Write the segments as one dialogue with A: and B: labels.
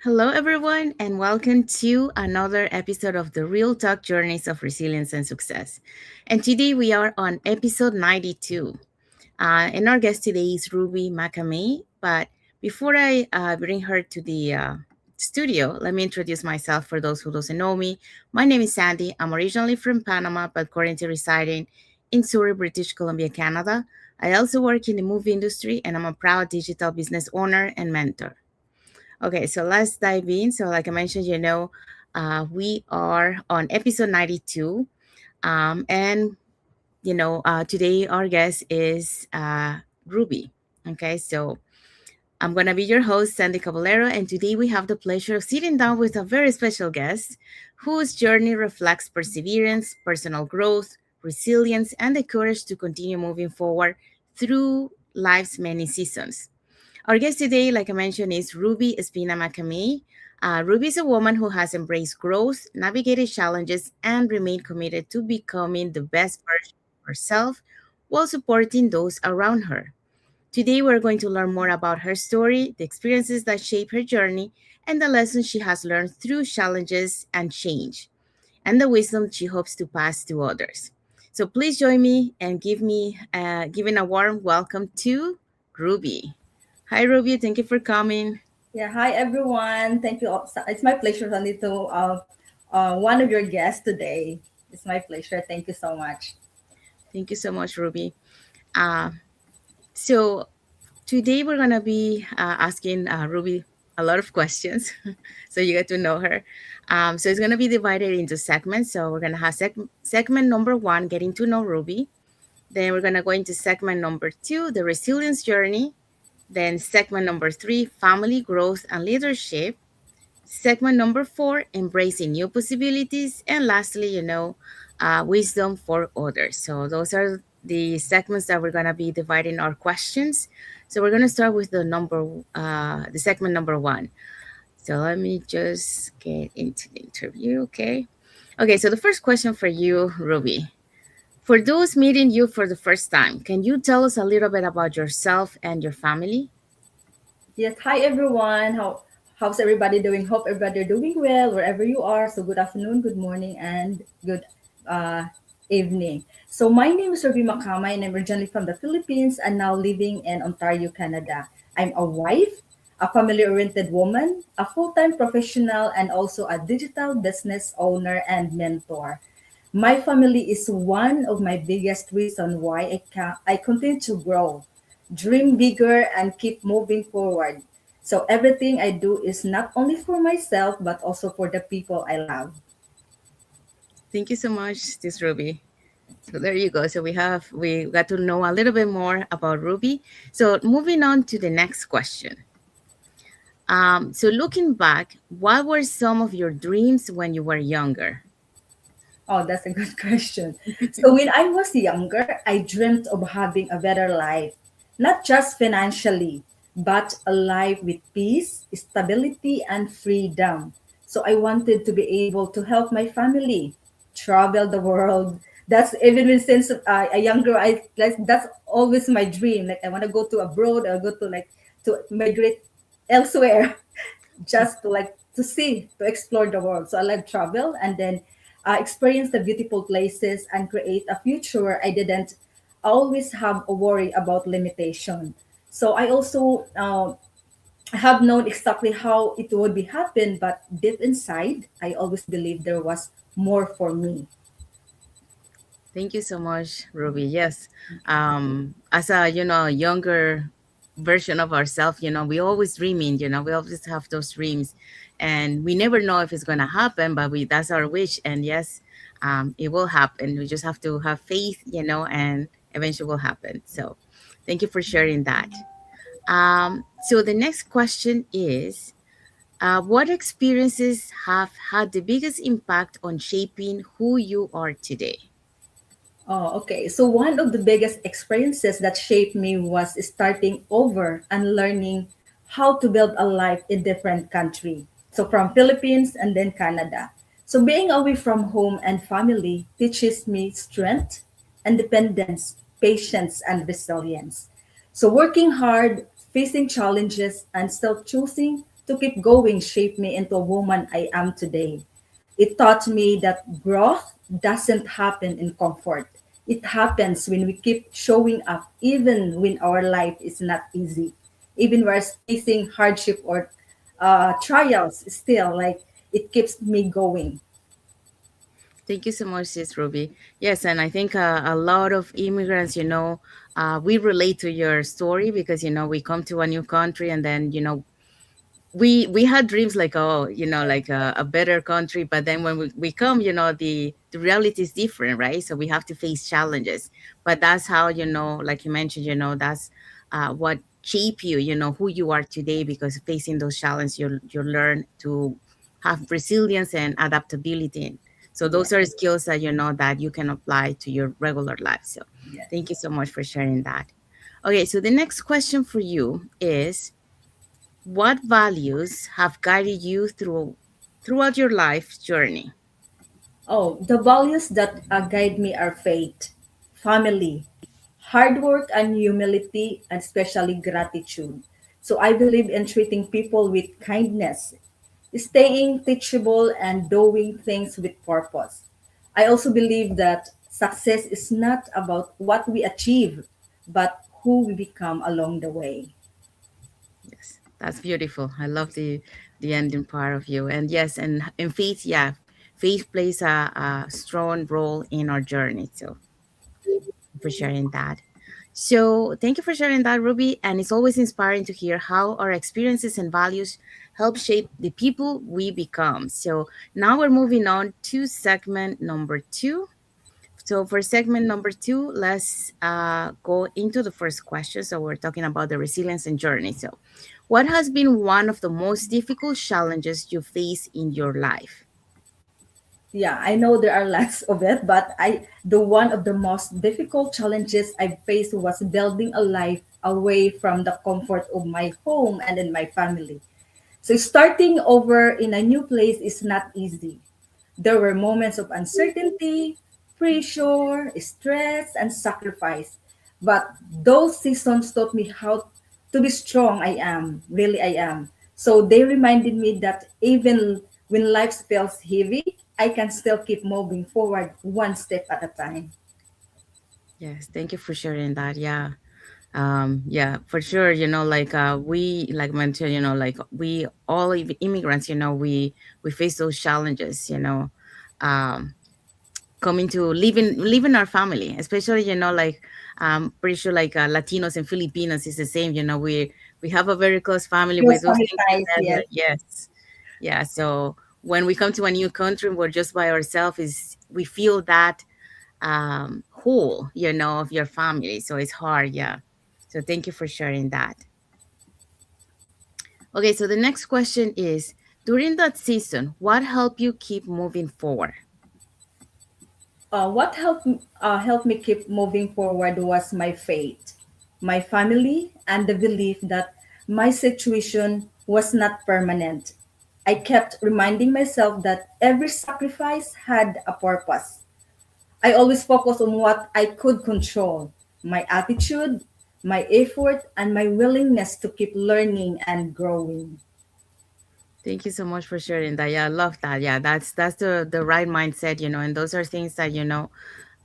A: Hello, everyone, and welcome to another episode of the Real Talk Journeys of Resilience and Success. And today we are on episode 92. And our guest today is Ruby Macamay. But before I bring her to the studio, let me introduce myself for those who doesn't know me. My name is Sandy. I'm originally from Panama, but currently residing in Surrey, British Columbia, Canada. I also work in the movie industry, and I'm a proud digital business owner and mentor. Okay, so let's dive in. So, like I mentioned, we are on episode 92. And today our guest is Ruby. Okay, so I'm going to be your host, Sandy Caballero. And today we have the pleasure of sitting down with a very special guest whose journey reflects perseverance, personal growth, resilience, and the courage to continue moving forward through life's many seasons. Our guest today, like I mentioned, is Ruby Espina Macamay. Ruby is a woman who has embraced growth, navigated challenges, and remained committed to becoming the best version of herself while supporting those around her. Today, we're going to learn more about her story, the experiences that shape her journey, and the lessons she has learned through challenges and change, and the wisdom she hopes to pass to others. So please join me and giving a warm welcome to Ruby. Hi, Ruby. Thank you for coming.
B: Yeah, hi everyone. Thank you. It's my pleasure, Sandy, to one of your guests today. It's my pleasure. Thank you so much.
A: Thank you so much, Ruby. Uh, so today we're gonna be asking Ruby a lot of questions, so you get to know her. So it's gonna be divided into segments. So we're gonna have segment number one, getting to know Ruby. Then we're gonna go into segment number two, the resilience journey. Then segment number three, family growth and leadership. Segment number four, embracing new possibilities. And lastly, wisdom for others. So those are the segments that we're going to be dividing our questions. So we're going to start with the segment number one. So let me just get into the interview, okay? Okay, so the first question for you, Ruby. For those meeting you for the first time, can you tell us a little bit about yourself and your family?
B: Yes, hi everyone. How's everybody doing? Hope everybody are doing well wherever you are. So good afternoon, good morning, and good uh, evening. So my name is Ruby Macamay, and I'm originally from the Philippines and now living in Ontario, Canada. I'm a wife, a family-oriented woman, a full-time professional, and also a digital business owner and mentor. My family is one of my biggest reason why I continue to grow, dream bigger, and keep moving forward. So everything I do is not only for myself, but also for the people I love.
A: Thank you so much, this Ruby. So there you go. So we got to know a little bit more about Ruby. So moving on to the next question. So looking back, what were some of your dreams when you were younger?
B: Oh, that's a good question. So when I was younger, I dreamt of having a better life, not just financially, but a life with peace, stability, and freedom. So I wanted to be able to help my family travel the world. That's even since a younger, that's always my dream. Like I want to go to abroad or go to to migrate elsewhere just to to see, to explore the world. So I like travel and then experience the beautiful places and create a future where I didn't always have a worry about limitation. So I also have known exactly how it would be happen, but deep inside, I always believed there was more for me.
A: Thank you so much, Ruby. Yes, as a younger version of ourselves, we always dreaming. We always have those dreams, and we never know if it's gonna happen. But we that's our wish, and yes, it will happen. We just have to have faith, and eventually will happen. So, thank you for sharing that. So the next question is, what experiences have had the biggest impact on shaping who you are today?
B: Oh, okay. So one of the biggest experiences that shaped me was starting over and learning how to build a life in different country. So from Philippines and then Canada. So being away from home and family teaches me strength, independence, patience, and resilience. So working hard, facing challenges, and still choosing to keep going shaped me into a woman I am today. It taught me that growth doesn't happen in comfort. It happens when we keep showing up, even when our life is not easy, even we're facing hardship or trials. Still, like it keeps me going.
A: Thank you so much, Sis Ruby. Yes, and I think a lot of immigrants, we relate to your story because, we come to a new country and then, we had dreams like, oh, like a better country, but then when we come, the reality is different, right? So we have to face challenges, but that's how, like you mentioned, that's what shape you, who you are today, because facing those challenges, you learn to have resilience and adaptability. So
B: Yeah,
A: those are skills that, that you can apply to your regular life. So
B: yeah.
A: thank you so much for sharing that. Okay, so the next question for you is, what values have guided you throughout your life journey?
B: Oh, the values that guide me are faith, family, hard work and humility, and especially gratitude. So I believe in treating people with kindness, staying teachable, and doing things with purpose. I also believe that success is not about what we achieve, but who we become along the way.
A: Yes, that's beautiful. I love the ending part of you. And yes, and faith, yeah, faith plays a strong role in our journey. So for sharing that. So thank you for sharing that, Ruby. And it's always inspiring to hear how our experiences and values help shape the people we become. So now we're moving on to segment number two. So for segment number two, let's go into the first question. So we're talking about the resilience and journey. So what has been one of the most difficult challenges you face in your life?
B: Yeah, I know there are lots of it, but the one of the most difficult challenges I faced was building a life away from the comfort of my home and in my family. So starting over in a new place is not easy. There were moments of uncertainty, pressure, stress, and sacrifice. But those seasons taught me how to be strong. I am, really, I am. So they reminded me that even when life feels heavy, I can still keep moving forward one step at a time.
A: Yes, thank you for sharing that. Yeah, for sure, like we like mentioned, like we all immigrants, we face those challenges, um coming to living our family, especially, like pretty sure like Latinos and Filipinos is the same, we have a very close family, we
B: Close
A: do
B: family
A: things
B: ties,
A: together.
B: yes.
A: Yes. Yeah, so when we come to a new country, we're just by ourselves, is we feel that whole, of your family, so it's hard. Yeah, so thank you for sharing that. Okay, so the next question is, during that season, what helped you keep moving forward?
B: What helped me keep moving forward was my faith, my family, and the belief that my situation was not permanent. I kept reminding myself that every sacrifice had a purpose. I always focused on what I could control: my attitude, my effort, and my willingness to keep learning and growing.
A: Thank you so much for sharing that. Yeah, I love that. Yeah, that's the right mindset, and those are things that,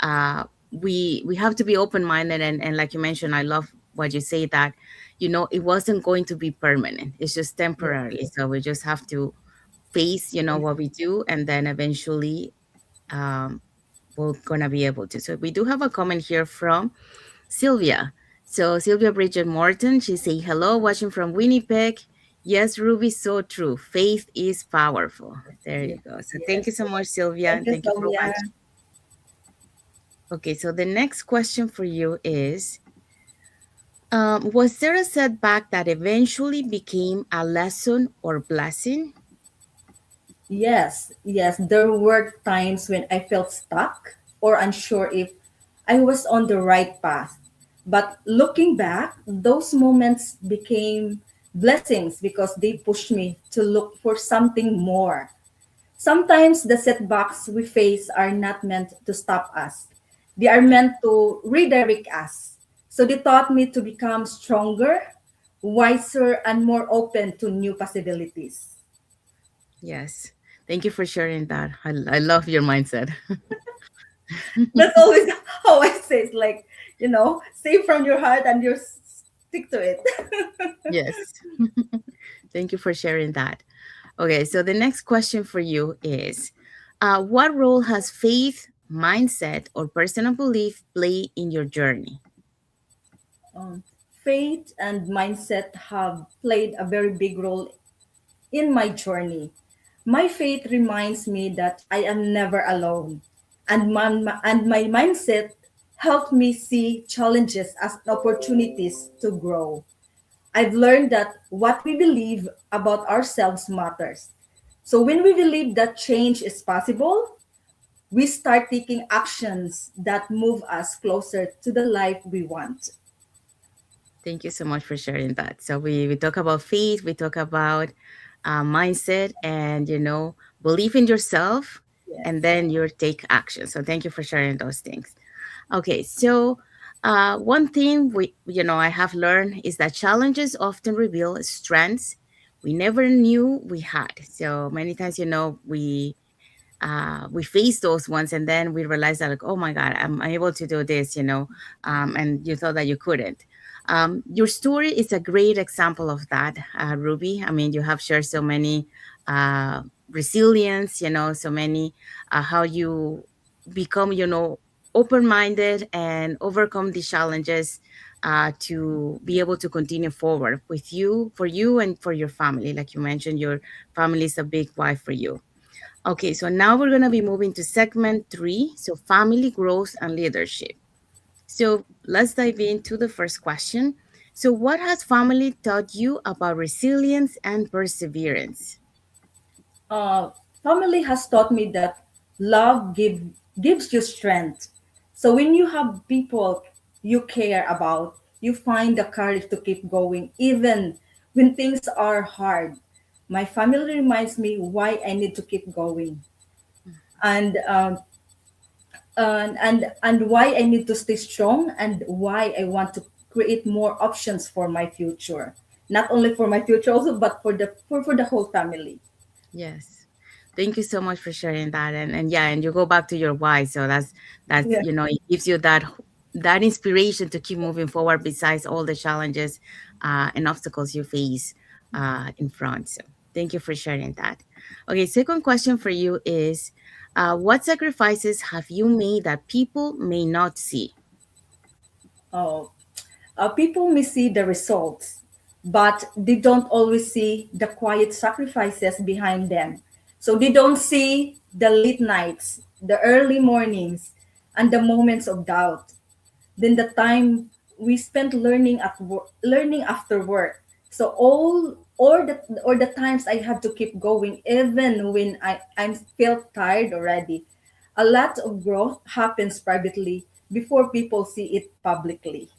A: uh we have to be open minded, and like you mentioned, I love what you say, that it wasn't going to be permanent, it's just
B: Yes,
A: temporarily, so we just have to face, what we do, and then eventually um we're gonna be able to. So we do have a comment here from Sylvia. So Sylvia Bridget Morton, she say hello, watching from Winnipeg. Yes, Ruby, so true. Faith is powerful. There
B: yes,
A: you go. So thank you
B: yes.
A: so much, Sylvia,
B: Thank
A: and
B: you,
A: thank you for
B: Sylvia.
A: watching. Okay, so the next question for you is, was there a setback that eventually became a lesson or blessing?
B: Yes, yes, there were times when I felt stuck or unsure if I was on the right path. But looking back, those moments became blessings because they pushed me to look for something more. Sometimes the setbacks we face are not meant to stop us, they are meant to redirect us. So they taught me to become stronger, wiser, and more open to new possibilities.
A: Yes. Thank you for sharing that. I love your mindset.
B: That's always how I say it, like, say from your heart and you stick to it.
A: Yes. Thank you for sharing that. Okay, so the next question for you is what role has faith, mindset, or personal belief play in your journey?
B: um, Faith and mindset have played a very big role in my journey. My faith reminds me that I am never alone, and my mindset helped me see challenges as opportunities to grow. I've learned that what we believe about ourselves matters. So when we believe that change is possible, we start taking actions that move us closer to the life we want.
A: Thank you so much for sharing that. So we talk about faith, we talk about mindset, and believe in yourself, and
B: Yes.
A: then you take action. So thank you for sharing those things. Okay, so one thing I have learned is that challenges often reveal strengths we never knew we had. So many times, we face those ones, and then we realize that, like, oh my God, I'm able to do this, and you thought that you couldn't. Your story is a great example of that, Ruby. I mean, you have shared so many uh, resilience, so many how you become, open-minded and overcome the challenges to be able to continue forward with you, for you and for your family. Like you mentioned, your family is a big why for you. Okay, so now we're going to be moving to segment three. So, family growth and leadership. So, let's dive into the first question. So, what has family taught you about resilience and perseverance?
B: uh, Family has taught me that gives you strength. So when you have people you care about, you find the courage to keep going even when things are hard. My family reminds me why I need to keep going, and why I need to stay strong, and why I want to create more options for my future. Not only for my future also, but for the whole family.
A: Yes. Thank you so much for sharing that. And yeah, and you go back to your why. So that's
B: Yeah.
A: it gives you that inspiration to keep moving forward besides all the challenges and obstacles you face in front. So thank you for sharing that. Okay, second question for you is what sacrifices have you made that people may not see?
B: Oh, people may see the results, but they don't always see the quiet sacrifices behind them. So they don't see the late nights, the early mornings, and the moments of doubt. Then the time we spent learning after work. So all the times I had to keep going, even when I felt tired already. A lot of growth happens privately before people see it publicly.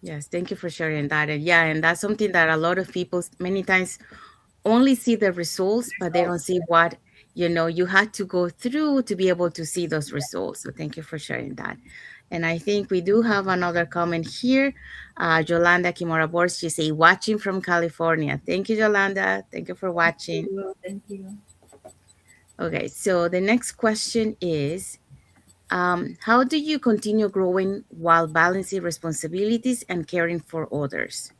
A: Yes, thank you for sharing that. And yeah, and that's something that a lot of people many times only see the results, but they don't
B: Results.
A: see what you had to go through to be able to see those results. So thank you for sharing that. And I think we do have another comment here. Yolanda Kimura Bors, she say watching from California. Thank you, Yolanda. Thank you for watching.
B: Thank you.
A: Okay, so the next question is how do you continue growing while balancing responsibilities and caring for others?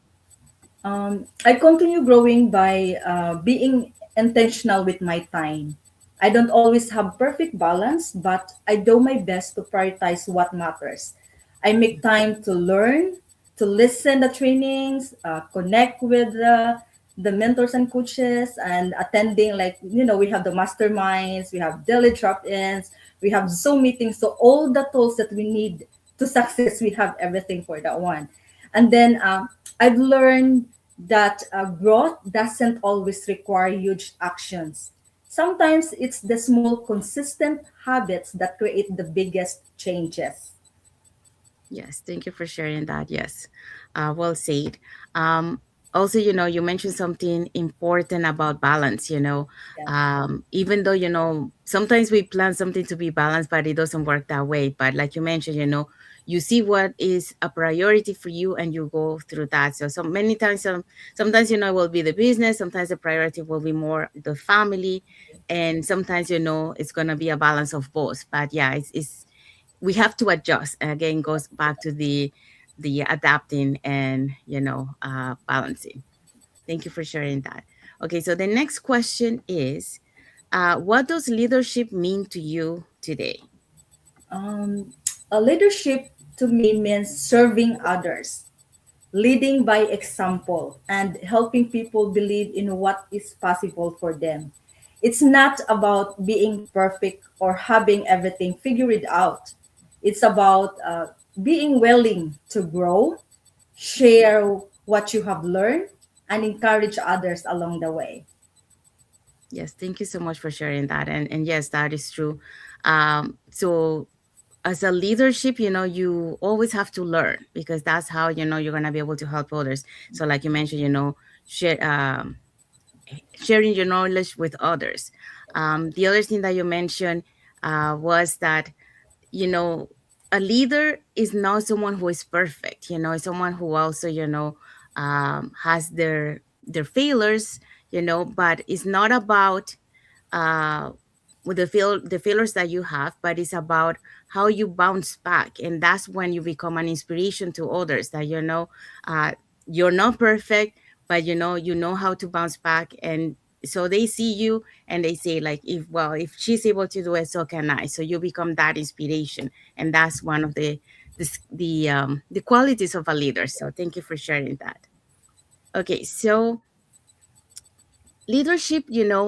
B: I continue growing by being intentional with my time. I don't always have perfect balance, but I do my best to prioritize what matters. I make time to learn, to listen the trainings, connect with the mentors and coaches, and attending, like, we have the masterminds, we have daily drop-ins, we have Zoom meetings. So all the tools that we need to success, we have everything for that one. And then I've learned that growth doesn't always require huge actions. Sometimes it's the small, consistent habits that create the biggest changes.
A: Yes, thank you for sharing that. Yes, well said. Also, you mentioned something important about balance.
B: Yeah.
A: Even though sometimes we plan something to be balanced, but it doesn't work that way. But like you mentioned, you see what is a priority for you and you go through that. So many times, sometimes, it will be the business, sometimes the priority will be more the family, and sometimes, it's going to be a balance of both. But yeah, it's we have to adjust. Again, goes back to the adapting and balancing. Thank you for sharing that. Okay, so the next question is, what does leadership mean to you today?
B: Um, a leadership to me means serving others, leading by example, and helping people believe in what is possible for them. It's not about being perfect or having everything figured out. It's about being willing to grow, share what you have learned, and encourage others along the way.
A: Yes, thank you so much for sharing that. And yes, that is true. So as a leadership, you always have to learn, because that's how you're gonna be able to help others. So like you mentioned, share, sharing your knowledge with others. The other thing that you mentioned was that, you know a leader is not someone who is perfect. It's someone who also, has their failures, but it's not about uh with the failures that you have, but it's about how you bounce back. And that's when you become an inspiration to others, that uh you're not perfect, but you know how to bounce back. And so they see you and they say, like, if she's able to do it, so can I. So you become that inspiration. And that's one of the qualities of a leader. So thank you for sharing that. Okay, so leadership,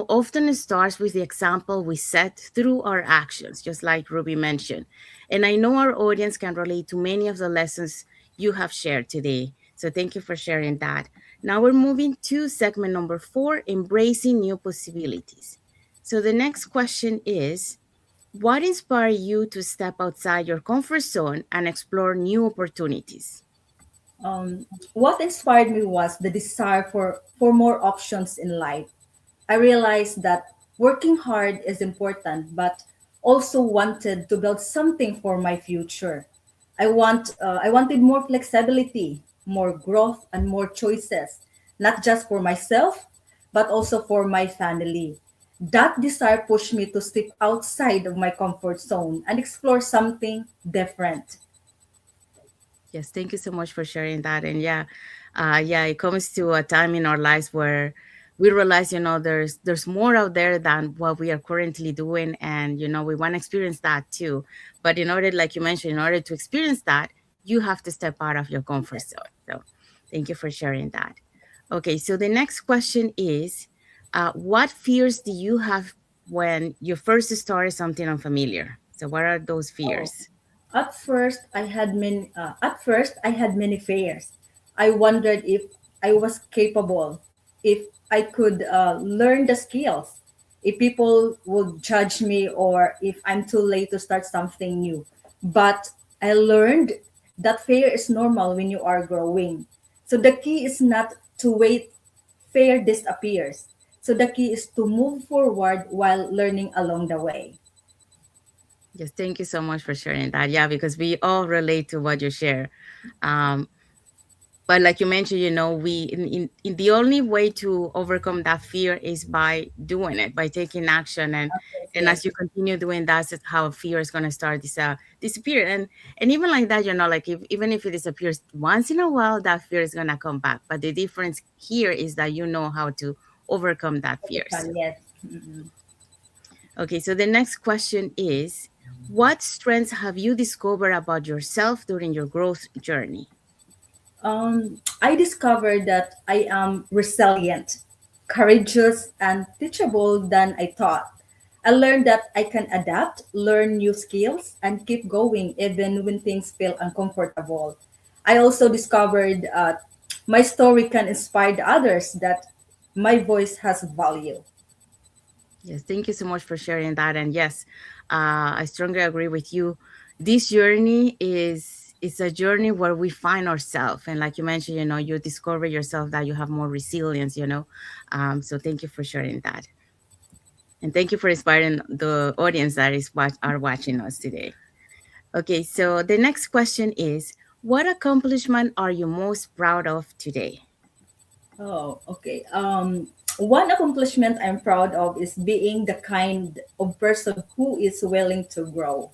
A: often starts with the example we set through our actions, just like Ruby mentioned. And I know our audience can relate to many of the lessons you have shared today. So thank you for sharing that. Now we're moving to segment number 4, embracing new possibilities. So the next question is, what inspired you to step outside your comfort zone and explore new opportunities?
B: What inspired me was the desire for more options in life. I realized that working hard is important, but also wanted to build something for my future. I wanted more flexibility, more growth, and more choices, not just for myself, but also for my family. That desire pushed me to step outside of my comfort zone and explore something different.
A: Yes, thank you so much for sharing that. And yeah, yeah, it comes to a time in our lives where we realize, there's more out there than what we are currently doing, and we want to experience that too. But in order, like you mentioned, in order to experience that, you have to step out of your comfort zone. So, thank you for sharing that. Okay, so the next question is, what fears do you have when you first started something unfamiliar? So, what are those
B: Oh.
A: fears?
B: At first, I had many fears. I wondered if I was capable, if I could learn the skills, if people would judge me, or if I'm too late to start something new. But I learned that fear is normal when you are growing. So the key is not to wait, fear disappears. So the key is to move forward while learning along the way.
A: Yes, thank you so much for sharing that. Yeah, because we all relate to what you share. Um, but like you mentioned, we in the only way to overcome that fear is by doing it, by taking action.
B: Yes,
A: And
B: yes.
A: as you continue doing that, is how fear is going to start disappear. And even like that, like even if it disappears once in a while, that fear is going to come back. But the difference here is that you know how to overcome that fears.
B: Overcome, yes. Mm-mm.
A: Okay, so the next question is, what strengths have you discovered about yourself during your growth journey?
B: I discovered that I am resilient, courageous, and teachable than I thought. I learned that I can adapt, learn new skills, and keep going even when things feel uncomfortable. I also discovered my story can inspire others, that my voice has value.
A: Yes, thank you so much for sharing that. And yes, I strongly agree with you. This journey is a journey where we find ourselves, and like you mentioned, you discover yourself, that you have more resilience. So thank you for sharing that, and thank you for inspiring the audience that are watching us today. Okay, so the next question is, what accomplishment are you most proud of today?
B: Oh, okay. One accomplishment I'm proud of is being the kind of person who is willing to grow,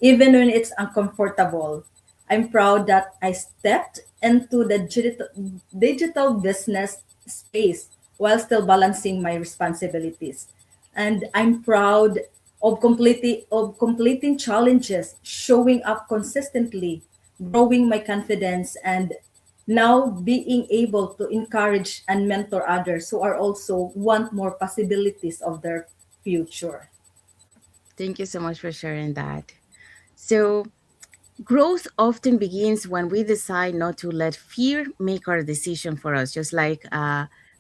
B: even when it's uncomfortable. I'm proud that I stepped into the digital business space while still balancing my responsibilities. And I'm proud of completing challenges, showing up consistently, growing my confidence, and now being able to encourage and mentor others who are also want more possibilities of their future.
A: Thank you so much for sharing that. So, growth often begins when we decide not to let fear make our decision for us, just like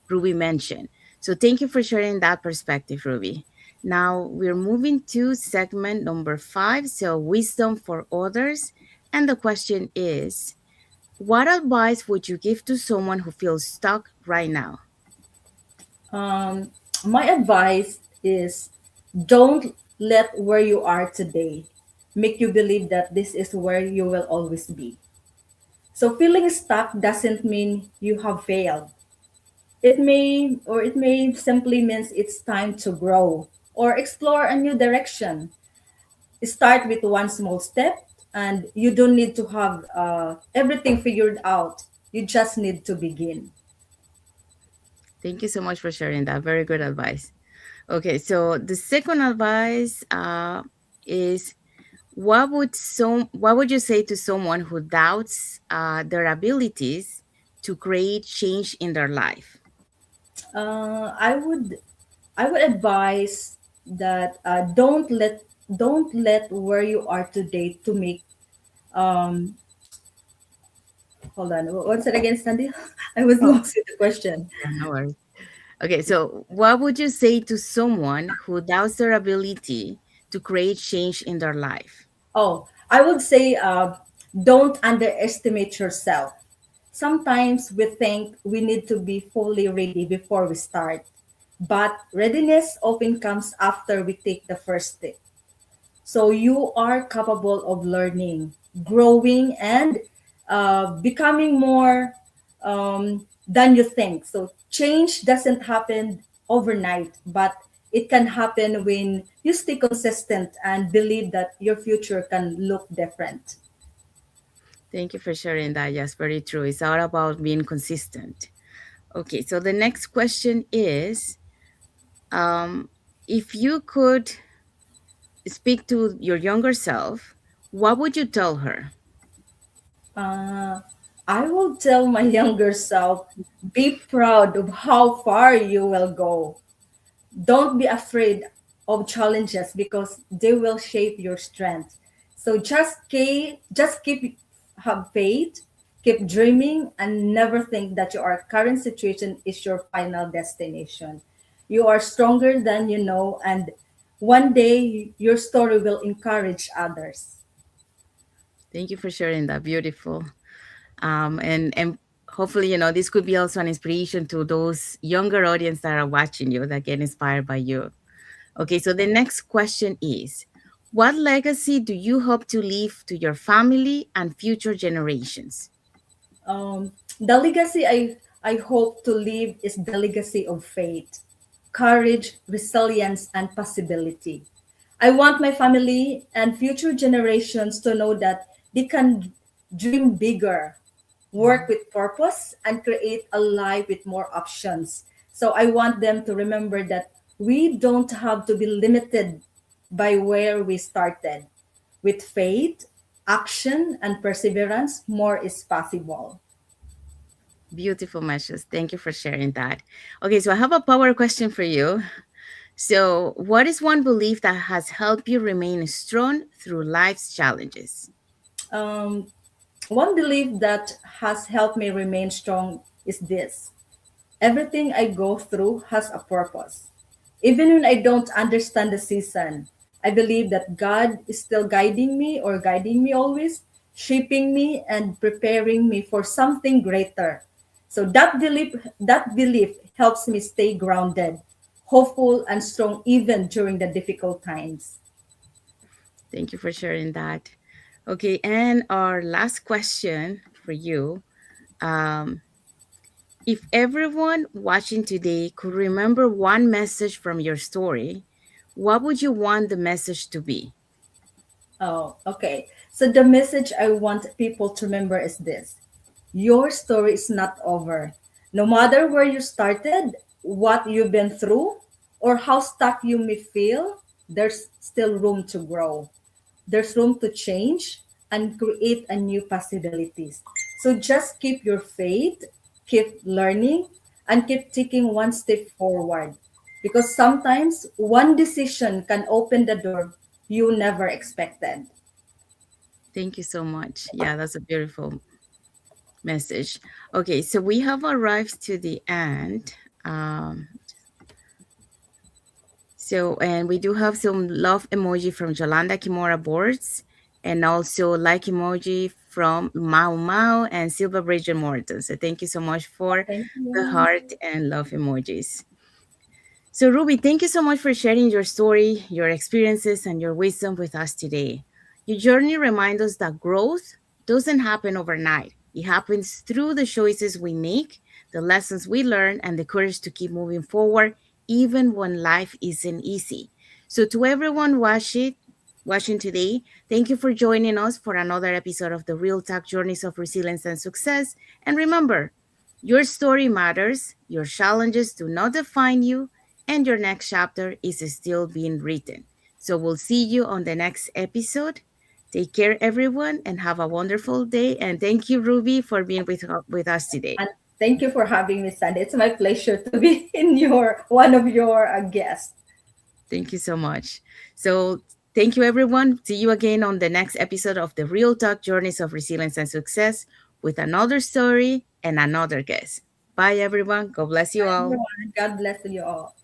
A: Ruby mentioned. So, thank you for sharing that perspective, Ruby. Now, we're moving to segment number 5. So, wisdom for others. And the question is, what advice would you give to someone who feels stuck right now?
B: Um, my advice is don't let where you are today make you believe that this is where you will always be. So feeling stuck doesn't mean you have failed. It may simply means it's time to grow or explore a new direction. Start with one small step, and you don't need to have everything figured out. You just need to begin.
A: Thank you so much for sharing that. Very good advice. Okay, so the second advice is, what would you say to someone who doubts their abilities to create change in their life?
B: I would advise that don't let where you are today to make um hold on, what's it again, Sandy? I was
A: Oh,
B: lost in the question.
A: yeah, no worries. Okay, so what would you say to someone who doubts their ability to create change in their life?
B: Oh, I would say don't underestimate yourself. Sometimes we think we need to be fully ready before we start, but readiness often comes after we take the first step. So you are capable of learning, growing, and becoming more than you think. So change doesn't happen overnight, but it can happen when you stay consistent and believe that your future can look different.
A: Thank you for sharing that. Yes, very true. It's all about being consistent. Okay, so the next question is, um, if you could speak to your younger self, what would you tell her?
B: Uh, I will tell my younger self, be proud of how far you will go. Don't be afraid of challenges because they will shape your strength. So just keep have faith, keep dreaming, and never think that your current situation is your final destination. You are stronger than you know, and one day your story will encourage others.
A: Thank you for sharing that. Beautiful. And hopefully, this could be also an inspiration to those younger audience that are watching you that get inspired by you. Okay, so the next question is, what legacy do you hope to leave to your family and future generations?
B: The legacy I hope to leave is the legacy of faith, courage, resilience, and possibility. I want my family and future generations to know that they can dream bigger, work
A: Mhm.
B: with purpose, and create a life with more options. So I want them to remember that we don't have to be limited by where we started. With faith, action, and perseverance, more is possible.
A: Beautiful messages. Thank you for sharing that. Okay, so I have a power question for you. So, what is one belief that has helped you remain strong through life's challenges?
B: Um, One belief that has helped me remain strong is this: everything I go through has a purpose. Even when I don't understand the season, I believe that God is still guiding me always, shaping me and preparing me for something greater. So that belief helps me stay grounded, hopeful and strong even during the difficult times.
A: Thank you for sharing that. Okay, and our last question for you. Um, if everyone watching today could remember one message from your story, what would you want the message to be?
B: Oh, okay. So the message I want people to remember is this: your story is not over. No matter where you started, what you've been through, or how stuck you may feel, there's still room to grow. There's room to change and create a new possibilities. So just keep your faith, keep learning, and keep taking one step forward. Because sometimes one decision can open the door you never expected.
A: Thank you so much. Yeah, that's a beautiful message. Okay, so we have arrived to the end. Um, and we do have some love emoji from Jolanda Kimura Boards, and also like emoji from Mau Mau and Silver Bridget Morton. So thank you so much for
B: Thank
A: the
B: you.
A: heart and love emojis. So, Ruby, thank you so much for sharing your story, your experiences, and your wisdom with us today. Your journey reminds us that growth doesn't happen overnight. It happens through the choices we make, the lessons we learn, and the courage to keep moving forward, even when life isn't easy. So, to everyone watching today, thank you for joining us for another episode of the Real Talk Journeys of Resilience and Success. And remember, your story matters, your challenges do not define you, and your next chapter is still being written. So we'll see you on the next episode. Take care, everyone, and have a wonderful day. And thank you, Ruby, for being with us today.
B: And thank you for having me, Sandy. It's my pleasure to be in your one of your guests.
A: Thank you so much. So, thank you, everyone. See you again on the next episode of the Real Talk Journeys of Resilience and Success with another story and another guest. Bye, everyone. God bless you
B: Bye,
A: all.
B: everyone. God bless you all.